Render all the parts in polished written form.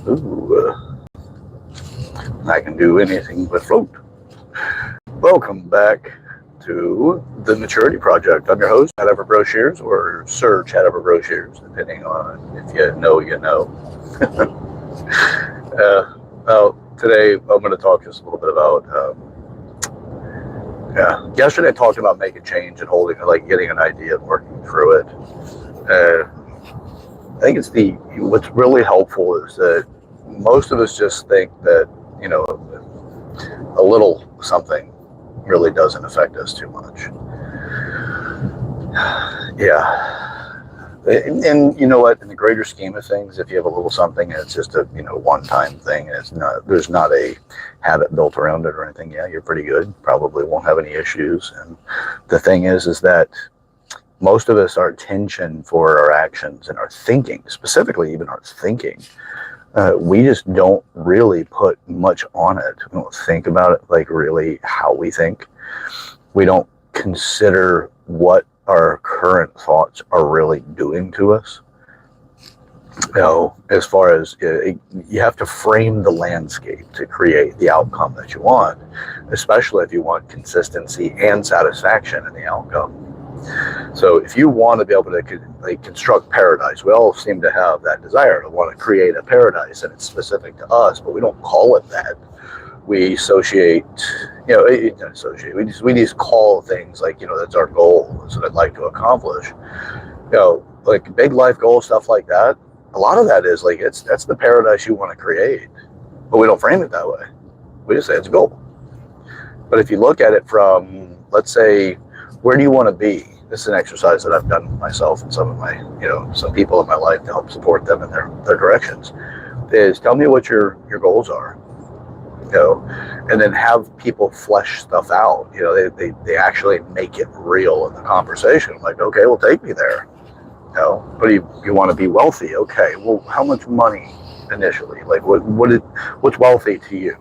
Ooh, I can do anything but float. Welcome back to the Maturity Project. I'm your host, Chad Broshears, or Sir Chad Broshears, depending on if you know, you know. Well, today I'm going to talk just a little bit about. Yesterday I talked about making change and getting an idea and working through it. I think what's really helpful is that most of us just think that, a little something really doesn't affect us too much. Yeah. And you know what, in the greater scheme of things, if you have a little something and it's just a, one-time thing and there's not a habit built around it or anything, yeah, you're pretty good. Probably won't have any issues. And the thing is that most of us, our attention for our actions and our thinking, specifically even our thinking, we just don't really put much on it. We don't think about it like really how we think. We don't consider what our current thoughts are really doing to us. As far as you have to frame the landscape to create the outcome that you want, especially if you want consistency and satisfaction in the outcome. So if you want to be able to construct paradise, we all seem to have that desire to want to create a paradise, and it's specific to us, but we don't call it that. We associate, we just call things like, that's our goal, that's what I'd like to accomplish. Like big life goals, stuff like that. A lot of that is that's the paradise you want to create, but we don't frame it that way. We just say it's a goal. But if you look at it from, let's say, where do you want to be? This is an exercise that I've done myself and some of my, some people in my life to help support them in their directions, is tell me what your goals are, and then have people flesh stuff out. They actually make it real in the conversation. Like, okay, well, take me there. But you want to be wealthy. Okay, well, how much money initially? Like, what's wealthy to you?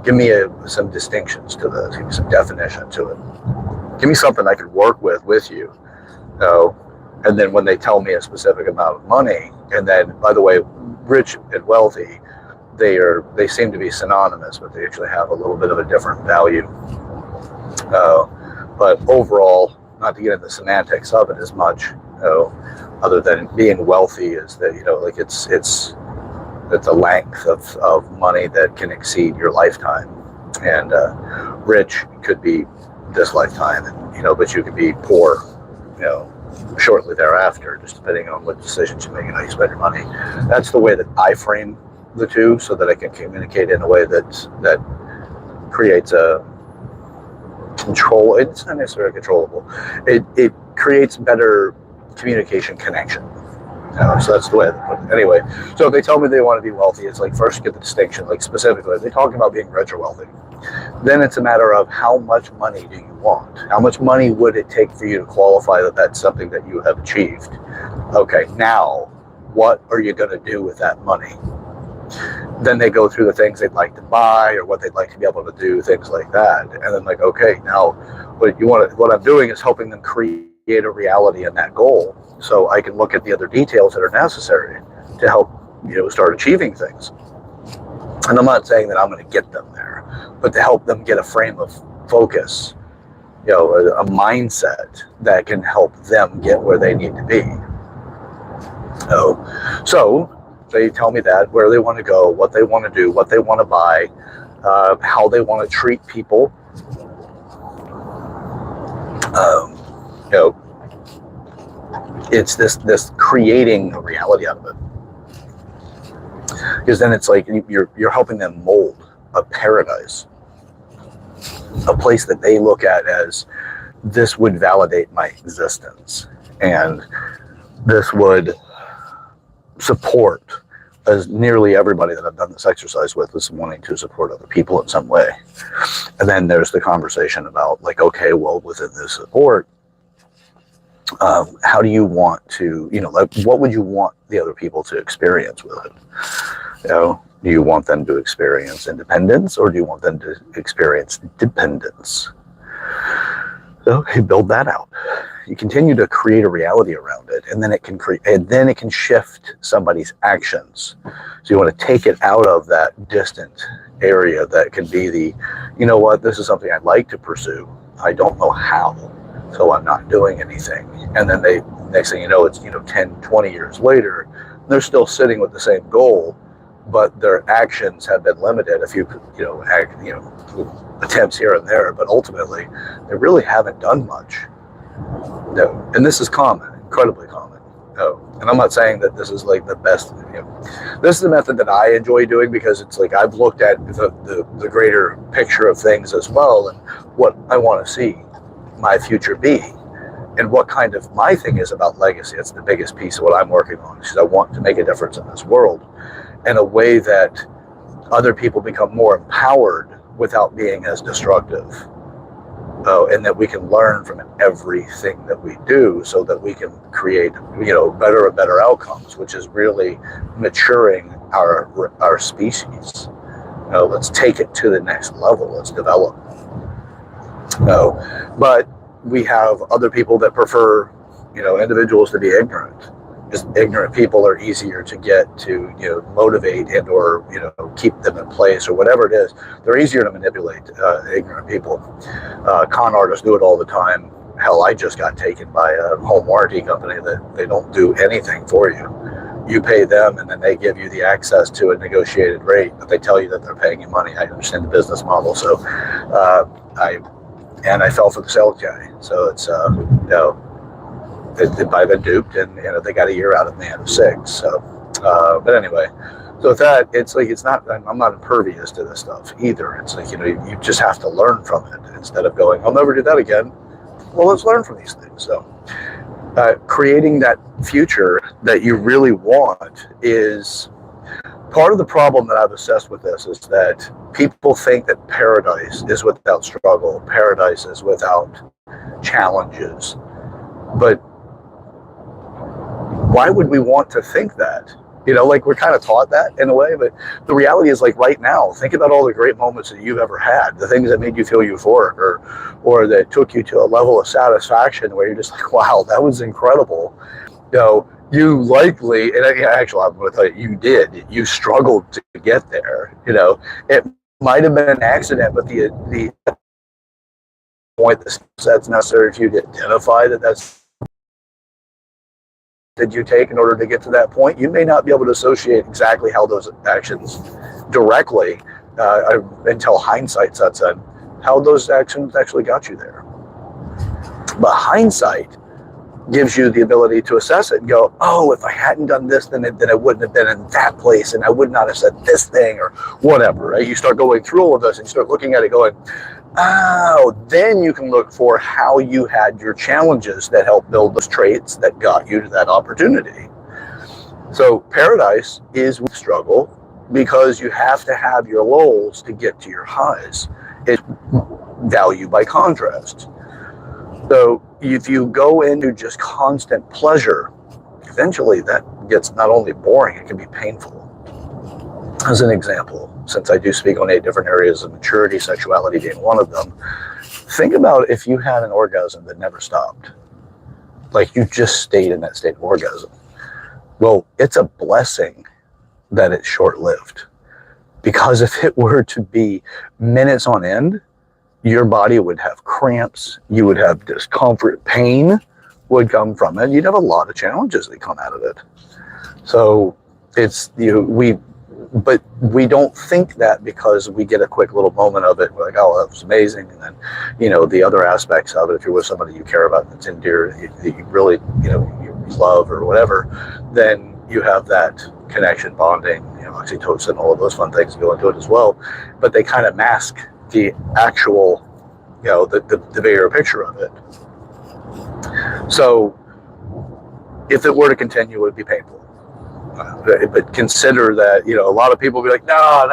Give me some distinctions to this. Give me some definition to it. Give me something I could work with you. And then when they tell me a specific amount of money, and then, by the way, rich and wealthy, they seem to be synonymous, but they actually have a little bit of a different value. But overall, not to get into the semantics of it as much, other than being wealthy is that, it's a length of money that can exceed your lifetime. And rich could be this lifetime, and but you could be poor, shortly thereafter, just depending on what decisions you make and how you spend your money. That's the way that I frame the two, so that I can communicate in a way that creates a control. It's not necessarily controllable. It creates better communication connection. So that's the way I put it. Anyway, so if they tell me they want to be wealthy, it's like, first get the distinction, like specifically, if they're talking about being rich or wealthy, then it's a matter of how much money do you want? How much money would it take for you to qualify that that's something that you have achieved? Okay, now, what are you going to do with that money? Then they go through the things they'd like to buy or what they'd like to be able to do, things like that. And then like, okay, now what I'm doing is helping them create a reality in that goal, so I can look at the other details that are necessary to help start achieving things. And I'm not saying that I'm going to get them there, but to help them get a frame of focus, a mindset that can help them get where they need to be. So they tell me that, where they want to go, what they want to do, what they want to buy, how they want to treat people. It's this creating a reality out of it. Because then it's like you're helping them mold a paradise, a place that they look at as, this would validate my existence, and this would support, as nearly everybody that I've done this exercise with is wanting to support other people in some way. And then there's the conversation about, like, okay, well, within this support, how do you want to, what would you want the other people to experience with it? Do you want them to experience independence, or do you want them to experience dependence? So okay, build that out. You continue to create a reality around it, and then it can shift somebody's actions. So you want to take it out of that distant area that can be the, you know what, this is something I'd like to pursue. I don't know how, so I'm not doing anything. And then next thing you know, it's 10, 20 years later, they're still sitting with the same goal, but their actions have been limited. A few attempts here and there, but ultimately they really haven't done much. No, and this is common, incredibly common. No, and I'm not saying that this is like the best. This is the method that I enjoy doing because it's like I've looked at the greater picture of things as well, and what I want to see my future be, and what kind of my thing is about legacy. It's the biggest piece of what I'm working on, because I want to make a difference in this world in a way that other people become more empowered without being as destructive. And that we can learn from everything that we do, so that we can create, better and better outcomes, which is really maturing our species. Let's take it to the next level. Let's develop. But we have other people that prefer, individuals to be ignorant. Just ignorant people are easier to get to, motivate and or keep them in place or whatever it is. They're easier to manipulate. Ignorant people. Con artists do it all the time. Hell, I just got taken by a home warranty company that they don't do anything for you. You pay them, and then they give you the access to a negotiated rate, but they tell you that they're paying you money. I understand the business model, so I fell for the sales guy. So it's I've been duped, and they got a year out of me out of 6. So, but anyway, so with that, it's like I'm not impervious to this stuff either. It's like you just have to learn from it instead of going, I'll never do that again. Well, let's learn from these things. So, creating that future that you really want is part of the problem that I've assessed with this, is that people think that paradise is without struggle, paradise is without challenges, but why would we want to think that? We're kind of taught that in a way, but the reality is, like, right now, think about all the great moments that you've ever had, the things that made you feel euphoric or that took you to a level of satisfaction where you're just like, wow, that was incredible. You likely, and actually, I'm going to tell you, you struggled to get there. It might have been an accident, but the point that's necessary if you identify that's did you take in order to get to that point, you may not be able to associate exactly how those actions directly, until hindsight sets in, how those actions actually got you there. But hindsight gives you the ability to assess it and go, oh, if I hadn't done this, then I wouldn't have been in that place, and I would not have said this thing or whatever, right? You start going through all of this and you start looking at it going, oh, then you can look for how you had your challenges that helped build those traits that got you to that opportunity. So paradise is with struggle, because you have to have your lows to get to your highs. It's value by contrast. So if you go into just constant pleasure, eventually that gets not only boring, it can be painful. As an example, since I do speak on 8 different areas of maturity, sexuality being one of them, think about if you had an orgasm that never stopped. Like, you just stayed in that state of orgasm. Well, it's a blessing that it's short-lived. Because if it were to be minutes on end, your body would have cramps, you would have discomfort, pain would come from it. You'd have a lot of challenges that come out of it. So it's, but we don't think that because we get a quick little moment of it. We're like, oh, that was amazing. And then, the other aspects of it, if you're with somebody you care about that's endeared, that you really, you love or whatever, then you have that connection, bonding, oxytocin, all of those fun things go into it as well. But they kind of mask the actual, the bigger picture of it. So if it were to continue, it would be painful. But consider that, a lot of people will be like, no,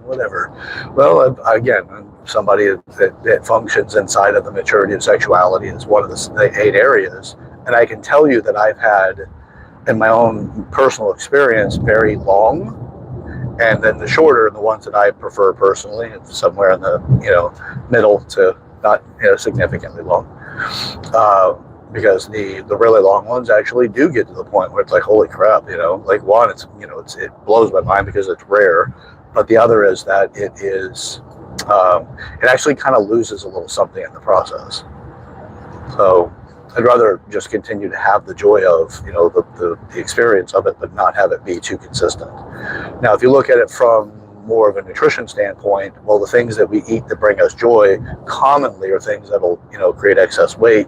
whatever. Well, again, somebody that functions inside of the maturity of sexuality is one of the 8 areas. And I can tell you that I've had, in my own personal experience, very long, and then the shorter, and the ones that I prefer personally, somewhere in the, middle to not significantly long. Because the really long ones actually do get to the point where it's like, holy crap, like one, it blows my mind because it's rare, but the other is that it actually kind of loses a little something in the process. So I'd rather just continue to have the joy of, the experience of it, but not have it be too consistent. Now, if you look at it from more of a nutrition standpoint, well, the things that we eat that bring us joy commonly are things that'll, create excess weight.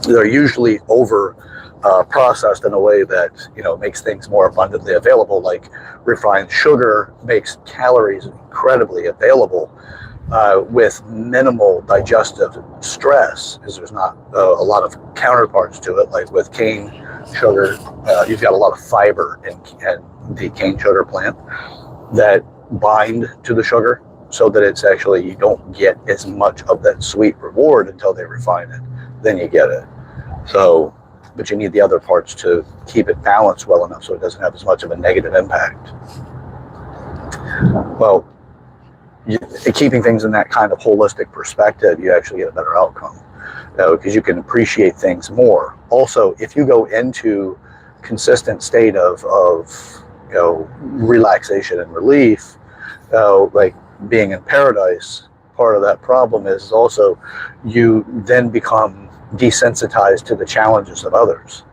They're usually over processed in a way that makes things more abundantly available. Like refined sugar makes calories incredibly available with minimal digestive stress, because there's not a lot of counterparts to it. Like with cane sugar, you've got a lot of fiber in the cane sugar plant that bind to the sugar, so that it's actually, you don't get as much of that sweet reward until they refine it. Then you get it. So, but you need the other parts to keep it balanced well enough so it doesn't have as much of a negative impact. Well, keeping things in that kind of holistic perspective, you actually get a better outcome, because you can appreciate things more. Also, if you go into consistent state of relaxation and relief, like being in paradise, part of that problem is also you then become desensitized to the challenges of others.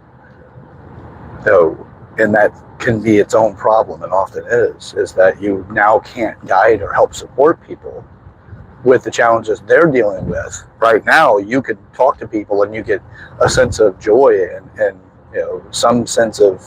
And that can be its own problem, and often is that you now can't guide or help support people with the challenges they're dealing with. Right now, you can talk to people and you get a sense of joy and some sense of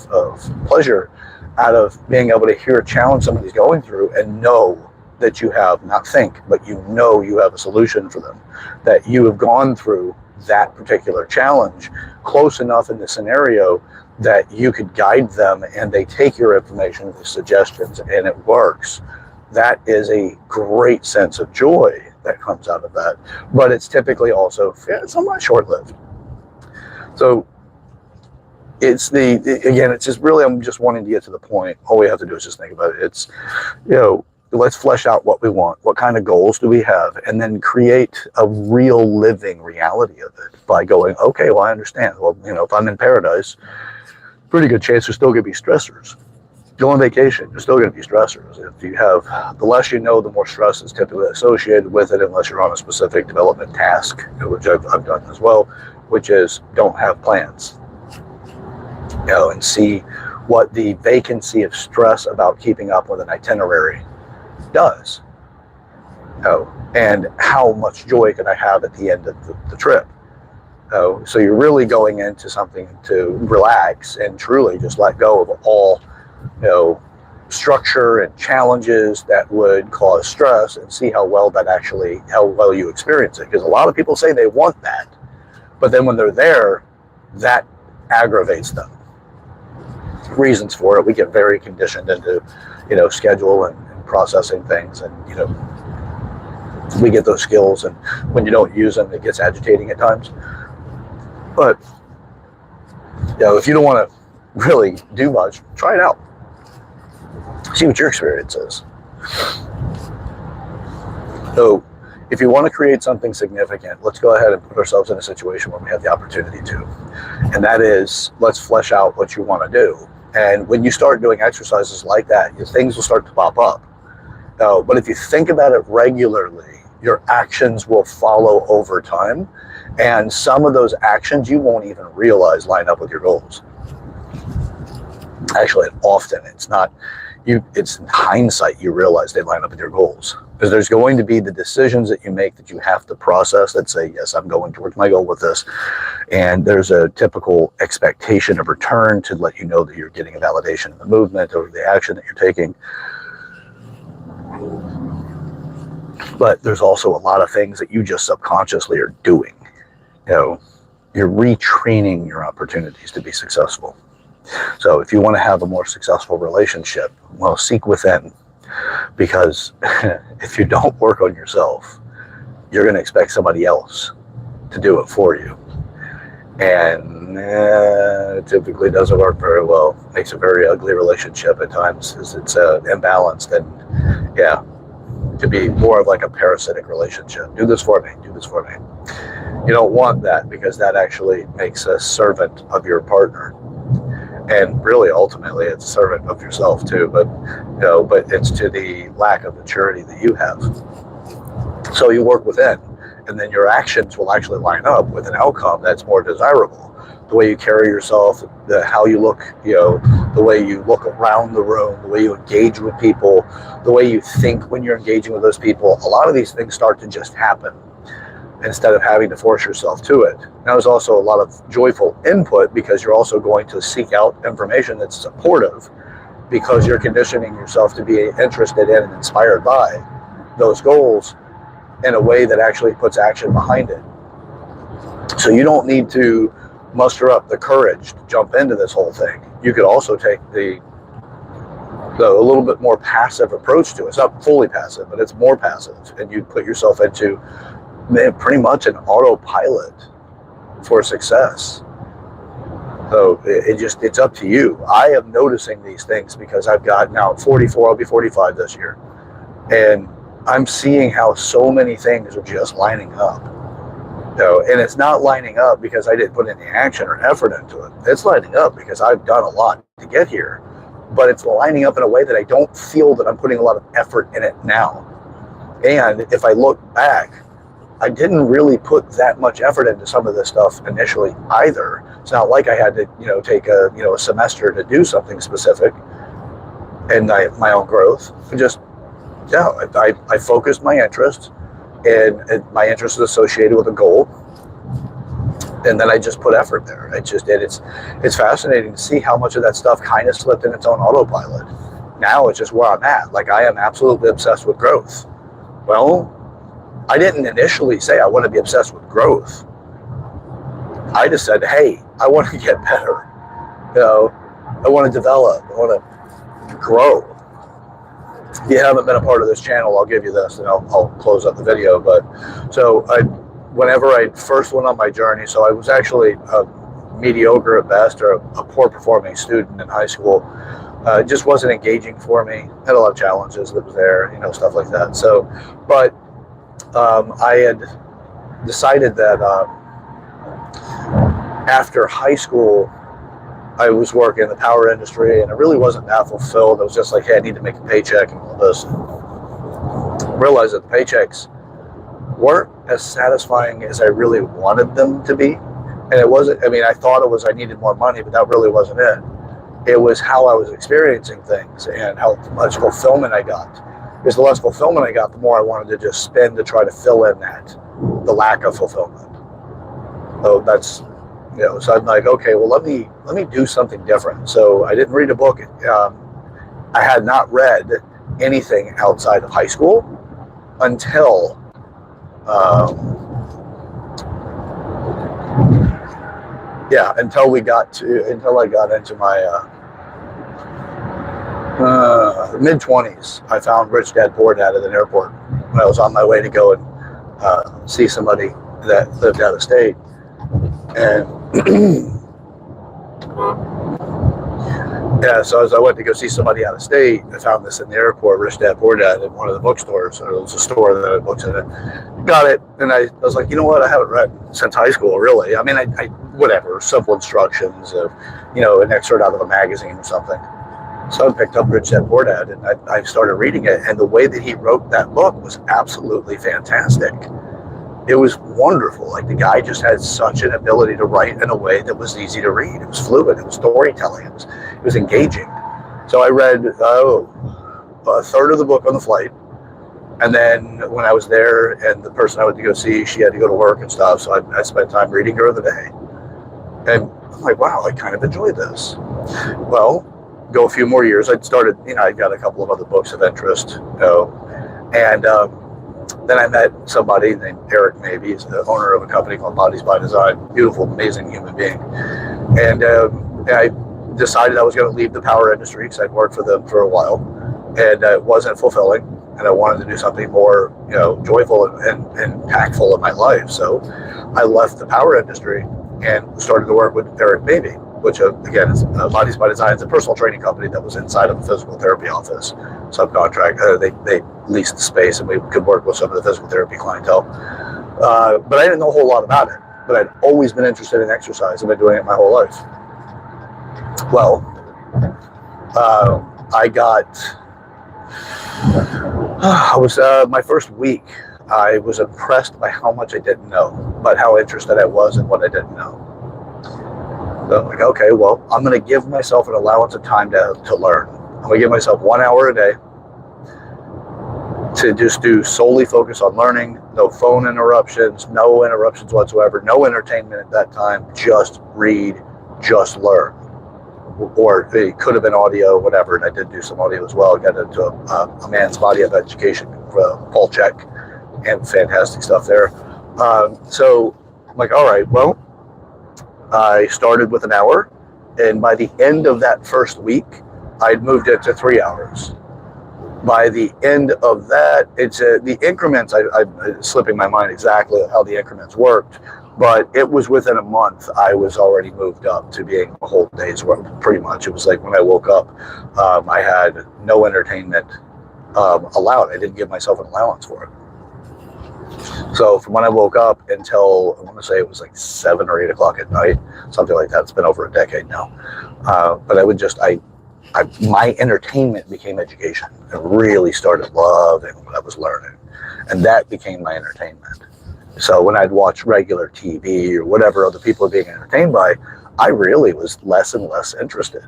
pleasure out of being able to hear a challenge somebody's going through and know that you have, not think, but you have a solution for them, that you have gone through that particular challenge close enough in the scenario that you could guide them, and they take your information, the suggestions, and it works. That is a great sense of joy that comes out of that, but it's typically also somewhat short-lived. So it's it's just really, I'm just wanting to get to the point. All we have to do is just think about it. It's, let's flesh out what we want. What kind of goals do we have? And then create a real living reality of it by going, okay, well, I understand. Well, if I'm in paradise, pretty good chance there's still going to be stressors. Go on vacation, there's still going to be stressors. If you have, the less you know, the more stress is typically associated with it, unless you're on a specific development task, which I've done as well, which is don't have plans. And see what the vacancy of stress about keeping up with an itinerary does. And how much joy can I have at the end of the trip? So you're really going into something to relax and truly just let go of all, structure and challenges that would cause stress, and see how well you experience it. Because a lot of people say they want that, but then when they're there, that aggravates them. Reasons for it: we get very conditioned into, schedule and processing things, and we get those skills, and when you don't use them, it gets agitating at times. But if you don't want to really do much, try it out. See what your experience is. So if you want to create something significant, let's go ahead and put ourselves in a situation where we have the opportunity to. And that is, let's flesh out what you want to do. And when you start doing exercises like that, things will start to pop up. But if you think about it regularly, your actions will follow over time. And some of those actions you won't even realize line up with your goals. Actually, often it's not. It's in hindsight you realize they line up with your goals. Because there's going to be the decisions that you make that you have to process that say, yes, I'm going towards my goal with this. And there's a typical expectation of return to let you know that you're getting a validation in the movement or the action that you're taking. But there's also a lot of things that you just subconsciously are doing. You're retraining your opportunities to be successful. So if you want to have a more successful relationship, well, seek within. Because if you don't work on yourself, you're going to expect somebody else to do it for you. And it typically doesn't work very well. Makes a very ugly relationship at times, as it's imbalanced. And to be more of like a parasitic relationship. Do this for me, do this for me. You don't want that, because that actually makes a servant of your partner. And really, ultimately, it's a servant of yourself too, but but it's to the lack of maturity that you have. So you work within, and then your actions will actually line up with an outcome that's more desirable. The way you carry yourself, how you look, the way you look around the room, the way you engage with people, the way you think when you're engaging with those people. A lot of these things start to just happen instead of having to force yourself to it. Now, there's also a lot of joyful input, because you're also going to seek out information that's supportive, because you're conditioning yourself to be interested in and inspired by those goals in a way that actually puts action behind it. So you don't need to muster up the courage to jump into this whole thing. You could also take a little bit more passive approach to it. It's not fully passive, but it's more passive, and you put yourself into pretty much an autopilot for success. So it's up to you. I am noticing these things because I've got now 44, I'll be 45 this year. And I'm seeing how so many things are just lining up. And it's not lining up because I didn't put any action or effort into it. It's lining up because I've done a lot to get here. But it's lining up in a way that I don't feel that I'm putting a lot of effort in it now. And if I look back, I didn't really put that much effort into some of this stuff initially either. It's not like I had to, take a semester to do something specific and my own growth. I focused my interest, and my interest is associated with a goal, and then I just put effort there. It's fascinating to see how much of that stuff kind of slipped in its own autopilot. Now it's just where I'm at. Like, I am absolutely obsessed with growth. Well, I didn't initially say I want to be obsessed with growth. I just said, hey, I want to get better. I want to develop. I want to grow. If you haven't been a part of this channel, I'll give you this, and I'll close up the video. But so whenever I first went on my journey, so I was actually a mediocre at best, or a poor performing student in high school. It just wasn't engaging for me. Had a lot of challenges that was there, stuff like that. So, but I had decided that after high school, I was working in the power industry, and it really wasn't that fulfilled. It was just like, hey, I need to make a paycheck and all this. Realized that the paychecks weren't as satisfying as I really wanted them to be. And it wasn't, I thought it was I needed more money, but that really wasn't it. It was how I was experiencing things and how much fulfillment I got. Because the less fulfillment I got, the more I wanted to just spend to try to fill in the lack of fulfillment. So that's, so I'm like, okay, well, let me do something different. So I didn't read a book. I had not read anything outside of high school until until I got into my mid-20s. I found Rich Dad Poor Dad at an airport when I was on my way to go and see somebody that lived out of state. And so as I went to go see somebody out of state, I found this in the airport, Rich Dad Poor Dad, in one of the bookstores. Or it was a store that had books in it. Got it, and I was like, you know what? I haven't read since high school, really. I whatever, simple instructions of, an excerpt out of a magazine or something. So I picked up Rich Dad Poor Dad, and I started reading it. And the way that he wrote that book was absolutely fantastic. It was wonderful. Like, the guy just had such an ability to write in a way that was easy to read. It was fluid. It was storytelling. It was engaging. So I read a third of the book on the flight. And then when I was there, and the person I went to go see, she had to go to work and stuff. So I spent time reading her the day. And I'm like, wow, I kind of enjoyed this. Well, go a few more years. I'd started, I got a couple of other books of interest, and then I met somebody named Eric Maybe. He's the owner of a company called Bodies by Design. Beautiful, amazing human being. And I decided I was going to leave the power industry because I'd worked for them for a while, and it wasn't fulfilling, and I wanted to do something more, joyful and impactful in my life. So I left the power industry and started to work with Eric Maybe, which again is Bodies by Design. It's a personal training company that was inside of the physical therapy office. Subcontract. They leased the space, and we could work with some of the physical therapy clientele. But I didn't know a whole lot about it. But I'd always been interested in exercise. I've been doing it my whole life. Well, I was my first week. I was impressed by how much I didn't know, but how interested I was in what I didn't know. So I'm like, okay, well, I'm going to give myself an allowance of time to learn. I'm going to give myself 1 hour a day to just do solely focus on learning. No phone interruptions, no interruptions whatsoever, no entertainment at that time. Just read, just learn. Or it could have been audio, whatever. And I did do some audio as well. I got into a man's body of education, Paul Check, and fantastic stuff there. So I'm like, all right, well, I started with an hour, and by the end of that first week, I'd moved it to 3 hours. By the end of that, it's the increments. I'm slipping my mind exactly how the increments worked, but it was within a month I was already moved up to being a whole day's work. Pretty much, it was like when I woke up, I had no entertainment allowed. I didn't give myself an allowance for it. So from when I woke up until, I want to say it was like 7 or 8 o'clock at night, something like that. It's been over a decade now. But I would just, my entertainment became education. I really started loving what I was learning. And that became my entertainment. So when I'd watch regular TV or whatever other people are being entertained by, I really was less and less interested.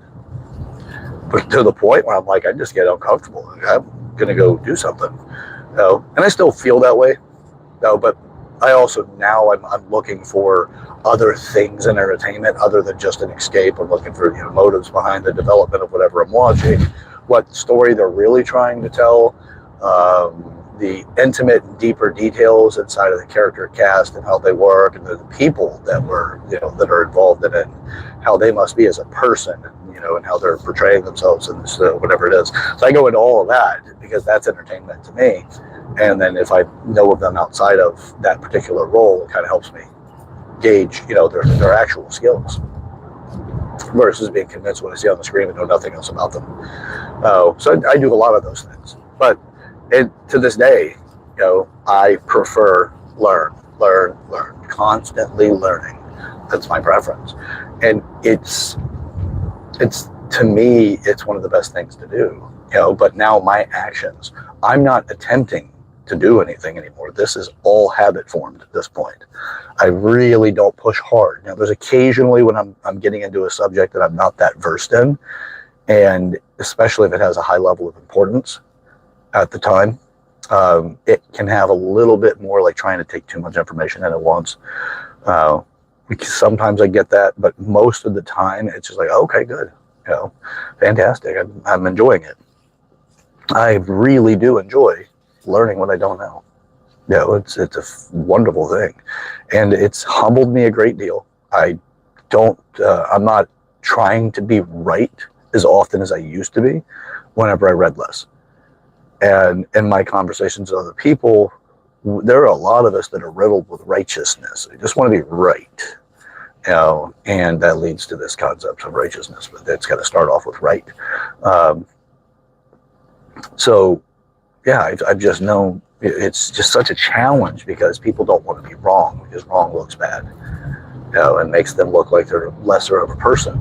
But to the point where I'm like, I just get uncomfortable. I'm going to go do something. And I still feel that way. But I also now I'm looking for other things in entertainment other than just an escape. I'm looking for motives behind the development of whatever I'm watching, what story they're really trying to tell, the intimate and deeper details inside of the character cast and how they work, and the people that were that are involved in it, how they must be as a person, and how they're portraying themselves and whatever it is. So I go into all of that because that's entertainment to me. And then if I know of them outside of that particular role, it kind of helps me gauge, their actual skills versus being convinced when I see on the screen and know nothing else about them. So I do a lot of those things. But to this day, I prefer learn, constantly learning. That's my preference. And it's to me, it's one of the best things to do. But now my actions, I'm not attempting to do anything anymore. This is all habit formed at this point. I really don't push hard. There's occasionally when I'm getting into a subject that I'm not that versed in, and especially if it has a high level of importance at the time, it can have a little bit more like trying to take too much information in at once. Because sometimes I get that, but most of the time it's just like, okay, good, fantastic. I'm enjoying it. I really do enjoy learning what I don't know. It's a wonderful thing, and it's humbled me a great deal. I'm not trying to be right as often as I used to be whenever I read less. And in my conversations with other people, there are a lot of us that are riddled with righteousness. We just want to be right, and that leads to this concept of righteousness, but it's got to start off with right. So yeah, I've just known it's just such a challenge because people don't want to be wrong because wrong looks bad, and makes them look like they're lesser of a person.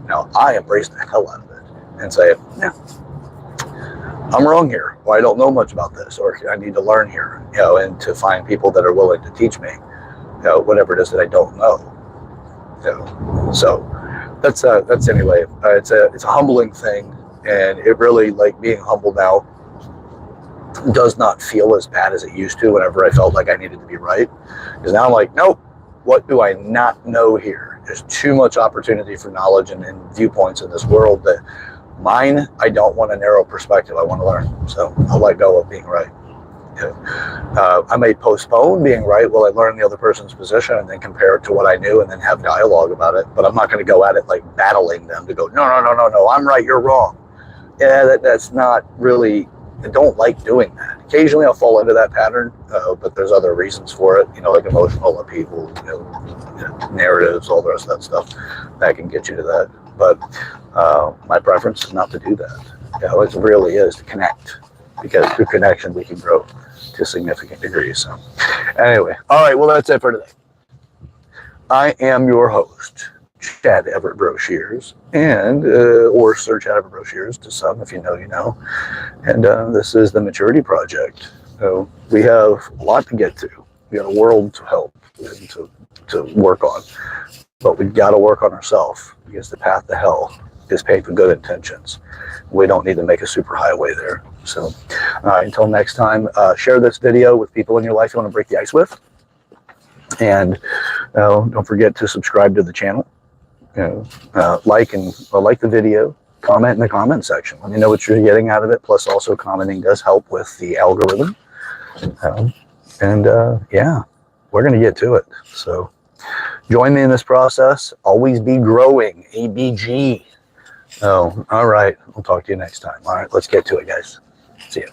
Now, I embrace the hell out of it and say, yeah, I'm wrong here, or I don't know much about this, or I need to learn here, and to find people that are willing to teach me, whatever it is that I don't know. So that's anyway. It's a humbling thing, and it really, like, being humble now does not feel as bad as it used to whenever I felt like I needed to be right. Because now I'm like, nope, what do I not know here? There's too much opportunity for knowledge and viewpoints in this world that mine, I don't want a narrow perspective. I want to learn. So I'll let go of being right. I may postpone being right while I learn the other person's position and then compare it to what I knew and then have dialogue about it. But I'm not going to go at it like battling them to go, no, I'm right, you're wrong. Yeah, that's not really, I don't like doing that. Occasionally I'll fall into that pattern, but there's other reasons for it, like emotional upheaval, narratives, all the rest of that stuff that can get you to that. But my preference is not to do that. It really is to connect, because through connection we can grow to significant degrees. So anyway, all right, well, that's it for today. I am your host, Chad Everett Broshears, and or Sir Chad Everett Broshears to some, if you know, you know. And this is the Maturity Project. So we have a lot to get to. We got a world to help and to work on, but we've got to work on ourselves, because the path to hell is paved with good intentions. We don't need to make a super highway there. So until next time, share this video with people in your life you want to break the ice with. And don't forget to subscribe to the channel. Like the video, comment in the comment section. Let me know what you're getting out of it. Plus, also commenting does help with the algorithm. Yeah, we're going to get to it. So join me in this process. Always be growing. ABG. Oh, all right. We'll talk to you next time. All right, let's get to it, guys. See ya.